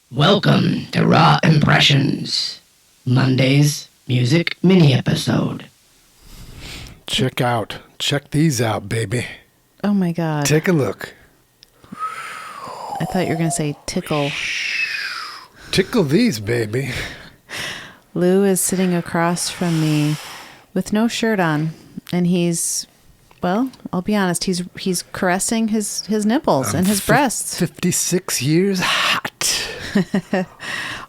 Welcome to Raw Impressions, Monday's music mini-episode. Check these out, baby. Oh my God. Take a look. I thought you were going to say tickle. Tickle these, baby. Lou is sitting across from me with no shirt on, and he's, well, I'll be honest, he's caressing his nipples and his breasts. 56 years hot.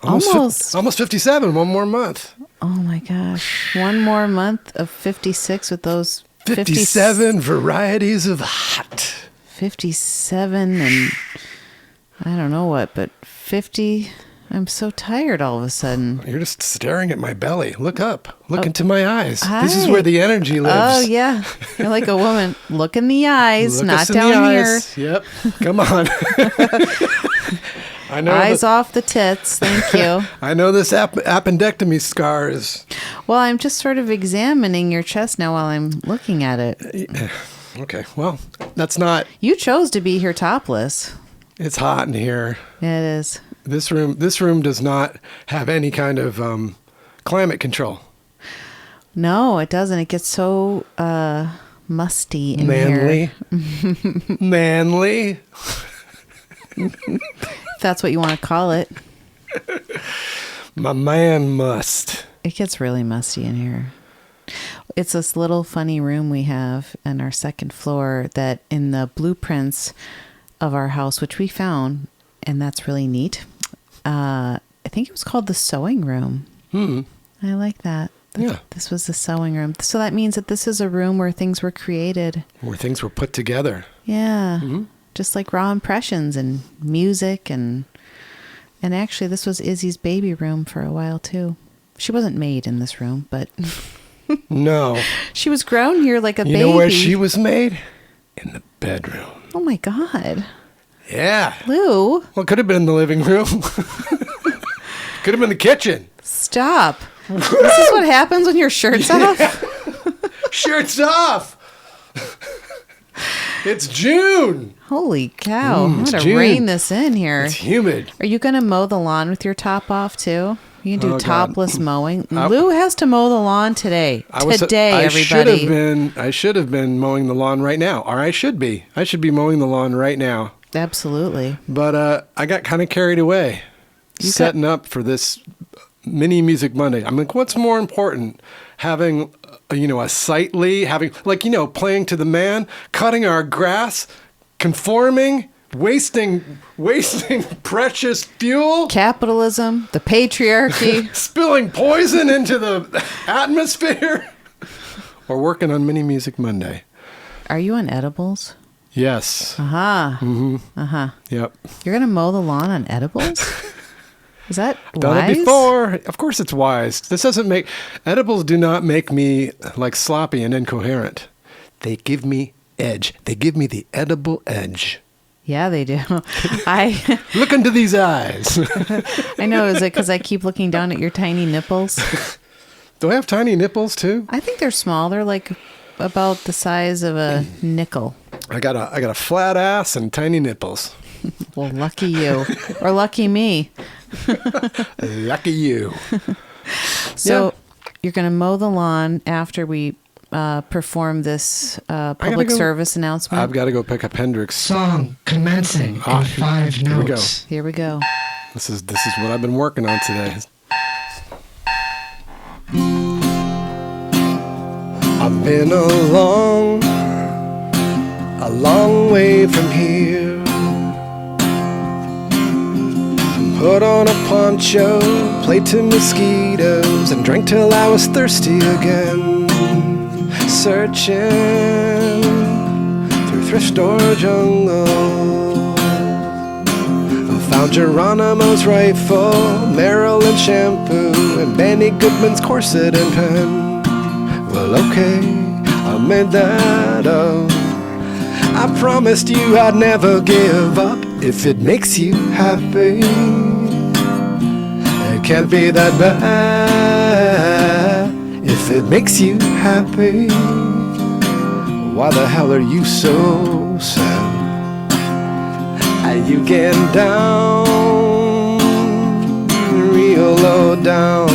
Almost 57, one more month. Oh my gosh. One more month of 56 with those 57 varieties of hot. 57 and I don't know what, but 50. I'm so tired all of a sudden. You're just staring at my belly. Look up. Look into my eyes. Hi. This is where the energy lives. Oh, yeah. You're like a woman. Look in the eyes, Look not us in down the here. eyes. Yep. Come on. I know Eyes off the tits. Thank you. I know this appendectomy scar is... Well, I'm just sort of examining your chest now while I'm looking at it. Okay. Well, that's not... You chose to be here topless. It's hot in here. Yeah, it is. This room does not have any kind of climate control. No, it doesn't. It gets so musty in here. Manly. If that's what you want to call it. My man must. It gets really musty in here. It's this little funny room we have on our second floor that in the blueprints of our house, which we found, and that's really neat. I think it was called the sewing room. I like that. Yeah. This was the sewing room. So that means that this is a room where things were created. Where things were put together. Yeah. Mm-hmm. Just like raw impressions and music and actually this was Izzy's baby room for a while too. She wasn't made in this room, but No. she was grown here like a baby. You know where she was made? In the bedroom. Oh my God. Yeah. Lou. Well, it could have been in the living room. Could have been the kitchen. Stop. This is what happens when your shirt's off? Shirts off. It's June. Holy cow. I'm going to June. rein this in here. It's humid. Are you going to mow the lawn with your top off too? You can do Oh, topless God. mowing. Lou has to mow the lawn today. Everybody. I should have been mowing the lawn right now. Or I should be. I should be mowing the lawn right now. Absolutely. But I got kind of carried away setting up for this mini Music Monday. I mean, what's more important? Having, a sightly, playing to the man, cutting our grass, conforming, wasting precious fuel. Capitalism, the patriarchy. Spilling poison into the atmosphere. Or working on Mini Music Monday. Are you on edibles? Yes. Uh-huh. Mm-hmm. Uh-huh. Yep. You're going to mow the lawn on edibles? Is that Done wise? it before. Of course it's wise. Edibles do not make me like sloppy and incoherent. They give me edge. They give me the edible edge. Yeah, they do. Look into these eyes. I know. Is it because I keep looking down at your tiny nipples? Do I have tiny nipples too? I think they're small. They're like about the size of a nickel. I got a flat ass and tiny nipples. Well, lucky you. Or lucky me. Lucky you. So you're going to mow the lawn after we perform this public service announcement? I've got to go pick up Hendrix. Song commencing in 5 notes. Here we go. This is what I've been working on today. I've been a long way from here. Put on a poncho, played to mosquitoes, and drank till I was thirsty again. Searching through thrift store jungle, I found Geronimo's rifle, Maryland shampoo, and Benny Goodman's corset and pen. Well, okay, I made that up. I promised you I'd never give up if it makes you happy. It can't be that bad if it makes you happy. Why the hell are you so sad? Are you getting down down.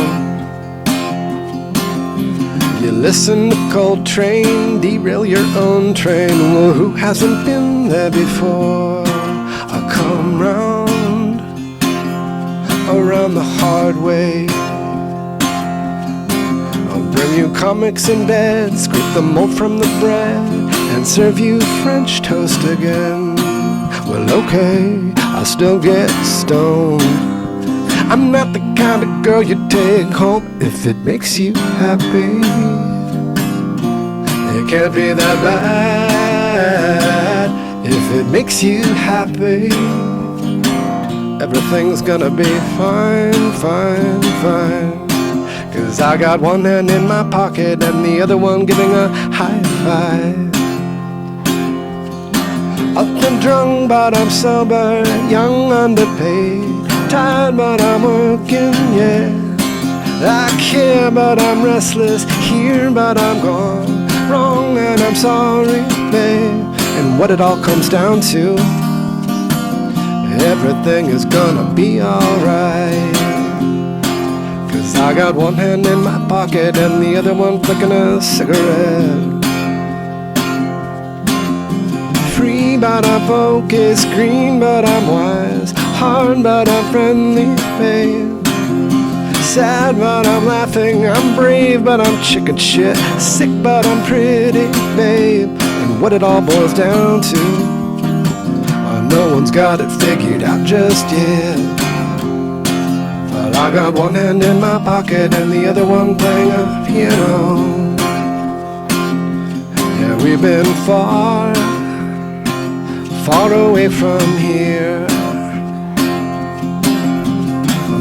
You listen to Coltrane, derail your own train. Well, who hasn't been there before? I come round around the hard way. I'll bring you comics in bed, scrape the mold from the bread, and serve you French toast again. Well, okay, I'll still get stoned. I'm not the kind of girl you take home if it makes you happy. It can't be that bad if it makes you happy. Everything's gonna be fine, fine, fine. 'Cause I got one hand in my pocket and the other one giving a high five. Up and drunk but I'm sober, young, underpaid, tired but I'm working, yeah. I care but I'm restless, here but I'm gone, wrong and I'm sorry, babe. And what it all comes down to, everything is gonna be alright. 'Cause I got one hand in my pocket and the other one flicking a cigarette. Free but I'm focused, green but I'm wise, hard but I'm friendly, babe. Sad but I'm laughing, I'm brave but I'm chicken shit, sick but I'm pretty, babe. And what it all boils down to, no one's got it figured out just yet. But I got one hand in my pocket and the other one playing a piano. Yeah, we've been far, far away from here.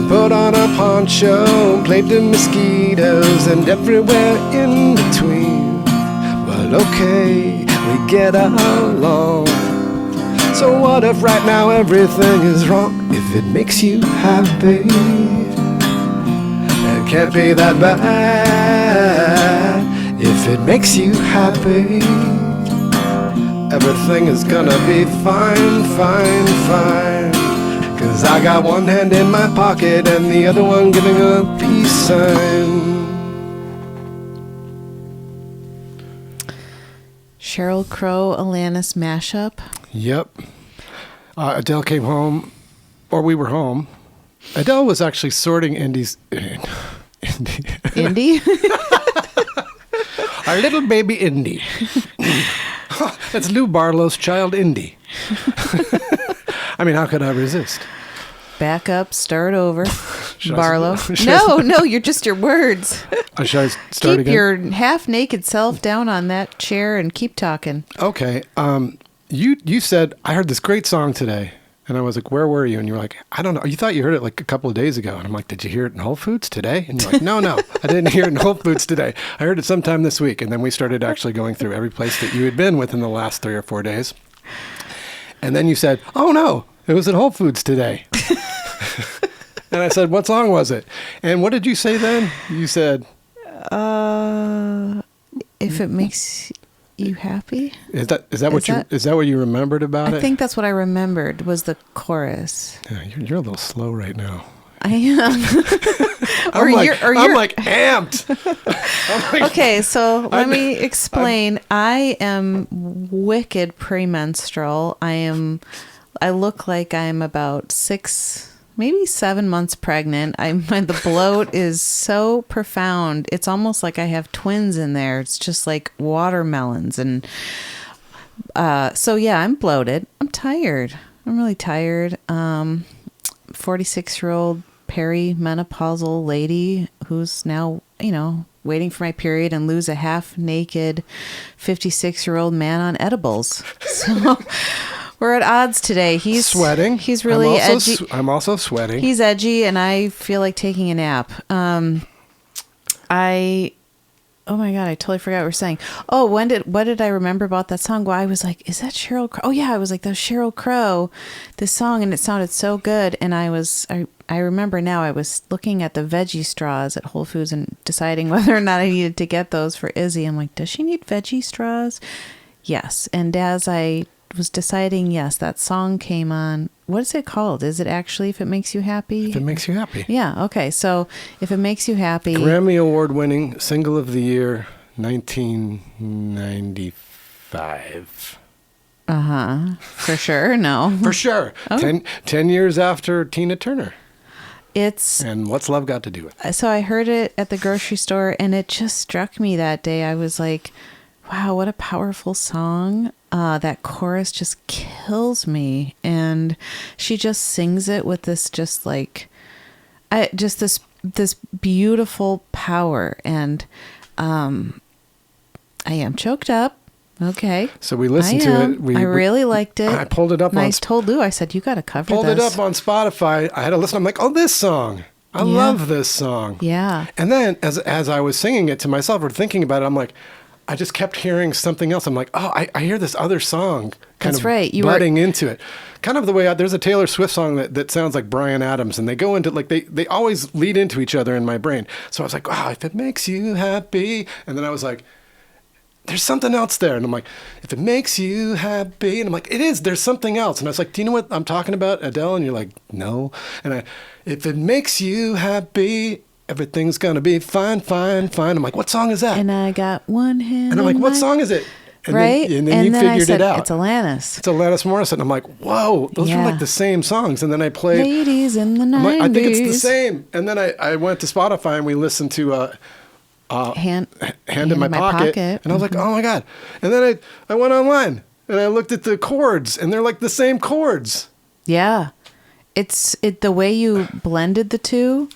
Put on a poncho, played the mosquitoes and everywhere in between. But okay, we get along. So what if right now everything is wrong? If it makes you happy, it can't be that bad. If it makes you happy, everything is gonna be fine, fine, fine. 'Cause I got one hand in my pocket and the other one giving a peace sign. Sheryl Crow, Alanis mashup. Yep. Adele came home, or we were home. Adele was actually sorting Indy's... Indy? Our little baby Indy. That's Lou Barlow's child, Indy. I mean, how could I resist? Back up, start over. Barlow. No, you're just your words. Should I start Keep again? your half-naked self down on that chair and keep talking. Okay. You said, I heard this great song today. And I was like, where were you? And you were like, I don't know. You thought you heard it like a couple of days ago. And I'm like, did you hear it in Whole Foods today? And you're like, no, I didn't hear it in Whole Foods today. I heard it sometime this week. And then we started actually going through every place that you had been within the last 3 or 4 days. And then you said, oh no, it was at Whole Foods today. And I said, what song was it? And what did you say then? You said, if it makes you happy. Is that what you remembered about it? I think that's what I remembered was the chorus. Yeah, you're a little slow right now. I am. I'm like amped. Okay, so let me explain. I am wicked premenstrual. I look like I'm about 6, maybe 7 months pregnant. The bloat is so profound. It's almost like I have twins in there. It's just like watermelons. And so yeah, I'm bloated. I'm tired. I'm really tired. 46-year-old perimenopausal lady who's now, waiting for my period and lose a half-naked 56-year-old man on edibles. So we're at odds today. He's sweating. He's really edgy. I'm also sweating. He's edgy, and I feel like taking a nap. Oh my God, I totally forgot what we were saying. Oh, what did I remember about that song? Well, I was like, is that Sheryl Crow? Oh yeah, I was like, that's Sheryl Crow, this song, and it sounded so good. And I remember now, I was looking at the veggie straws at Whole Foods and deciding whether or not I needed to get those for Izzy. I'm like, does she need veggie straws? Yes. And as I was deciding, yes, that song came on. What is it called? Is it actually If It Makes You Happy? If It Makes You Happy. Yeah, okay. So If It Makes You Happy. Grammy Award-winning Single of the Year, 1995. For sure. No. For sure. Oh. 10 years after Tina Turner. It's... And what's love got to do with it? So I heard it at the grocery store, and it just struck me that day. I was like, wow, what a powerful song. That chorus just kills me. And she just sings it with this just like, this beautiful power. And I am choked up. Okay. So we listened to it. I really liked it. I pulled it up. And I told Lou, I said, you got to cover this. Pulled it up on Spotify. I had to listen. I'm like, oh, this song. I love this song. Yeah. And then as I was singing it to myself or thinking about it, I'm like, I just kept hearing something else. I'm like, oh, I hear this other song kind of budding into it. Kind of the way there's a Taylor Swift song that sounds like Bryan Adams, and they go into like they always lead into each other in my brain. So I was like, wow, if it makes you happy. And then I was like, there's something else there. And I'm like, if it makes you happy. And I'm like, it is, there's something else. And I was like, do you know what I'm talking about, Adele? And you're like, no. And if it makes you happy, everything's going to be fine, fine, fine. I'm like, what song is that? And I got one hand. And I'm like, what song is it? And right? Then you figured it out. It's Alanis. It's Alanis Morrisette. And I'm like, whoa, those are like the same songs. And then I played. Ladies in the 90s. I'm like, I think it's the same. And then I went to Spotify and we listened to Hand in My Pocket. And I was like, oh my God. And then I went online and I looked at the chords and they're like the same chords. Yeah. It's the way you blended the two.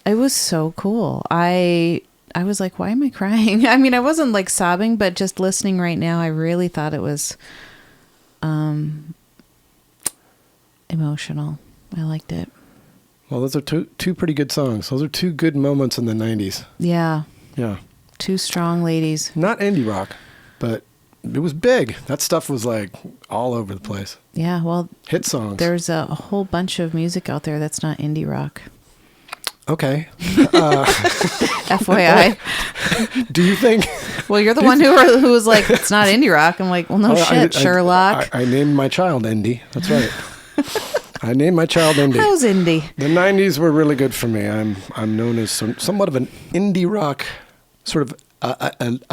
It was so cool. I was like, why am I crying? I mean, I wasn't like sobbing, but just listening right now, I really thought it was emotional. I liked it. Well, those are two pretty good songs. Those are two good moments in the 90s. Yeah. Yeah. Two strong ladies. Not indie rock, but it was big. That stuff was like all over the place. Yeah, well. Hit songs. There's a whole bunch of music out there that's not indie rock. Okay. FYI. Do you think? Well, you're the one who was like, it's not indie rock. I'm like, well, no shit, Sherlock. I named my child Indy. That's right. I named my child Indy. How's Indy? The 90s were really good for me. I'm known as somewhat of an indie rock, sort of an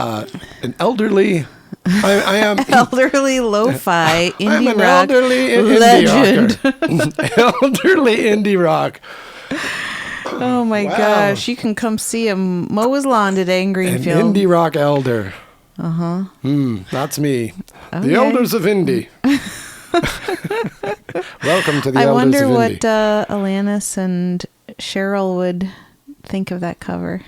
elderly. I am elderly lo-fi indie I'm an rock elderly legend. Indie elderly indie rock. Oh my gosh! You can come see him mow his lawn today in Greenfield. An indie rock elder. That's me. Okay. The elders of indie. Welcome to the elders of indie. I wonder what Alanis and Sheryl would think of that cover.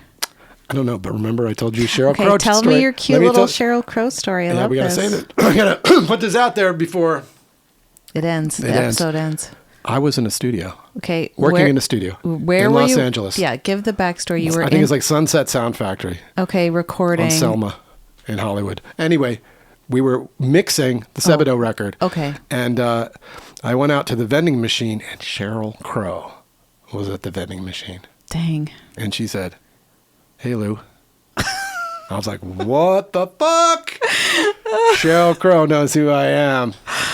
I don't know, but remember I told you Sheryl Crow story. Tell me your cute little Sheryl Crow story. I love we gotta this. say that. I gotta put this out there before it ends. The episode ends. I was in a studio. Okay. Working in a studio. Where in were Los you? Angeles. Yeah, give the backstory. You were I think it's like Sunset Sound Factory. Okay, recording. On Selma in Hollywood. Anyway, we were mixing the Sebadoh record. Okay. And I went out to the vending machine and Sheryl Crow was at the vending machine. Dang. And she said, "Hey, Lou." I was like, what the fuck? Sheryl Crow knows who I am.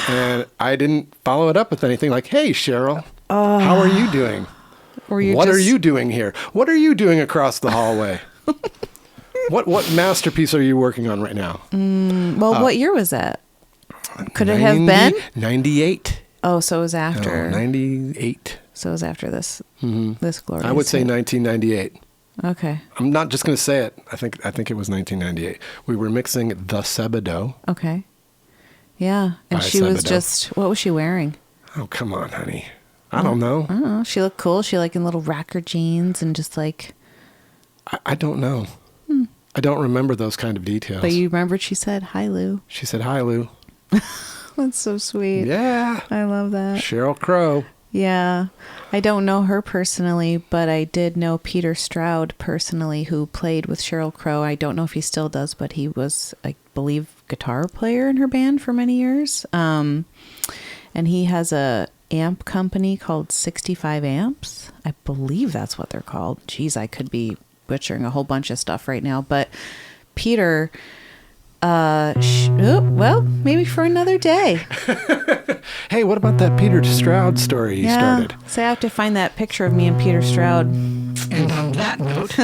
And I didn't follow it up with anything like, hey, Sheryl, how are you doing? What are you doing here? What are you doing across the hallway? What masterpiece are you working on right now? Well, what year was that? Could it have been? 98. Oh, so it was after. 98. So it was after this glorious I would say 1998. Okay. I'm not just going to say it. I think it was 1998. We were mixing the Sebadoh. Okay. Yeah. And she was just, what was she wearing? Oh, come on, honey. I don't know. I don't know. She looked cool. She like in little rocker jeans and just like. I don't know. I don't remember those kind of details. But you remembered she said, hi, Lou. She said, hi, Lou. That's so sweet. Yeah. I love that. Sheryl Crow. Yeah. I don't know her personally, but I did know Peter Stroud personally, who played with Sheryl Crow. I don't know if he still does, but he was, I believe, guitar player in her band for many years. And he has a amp company called 65 Amps. I believe that's what they're called. Geez, I could be butchering a whole bunch of stuff right now. But Peter Well, maybe for another day. Hey, what about that Peter Stroud story you started? So I have to find that picture of me and Peter Stroud. And on that note,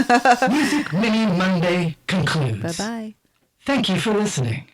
Music Mini Monday concludes. Bye-bye. Thank you for listening.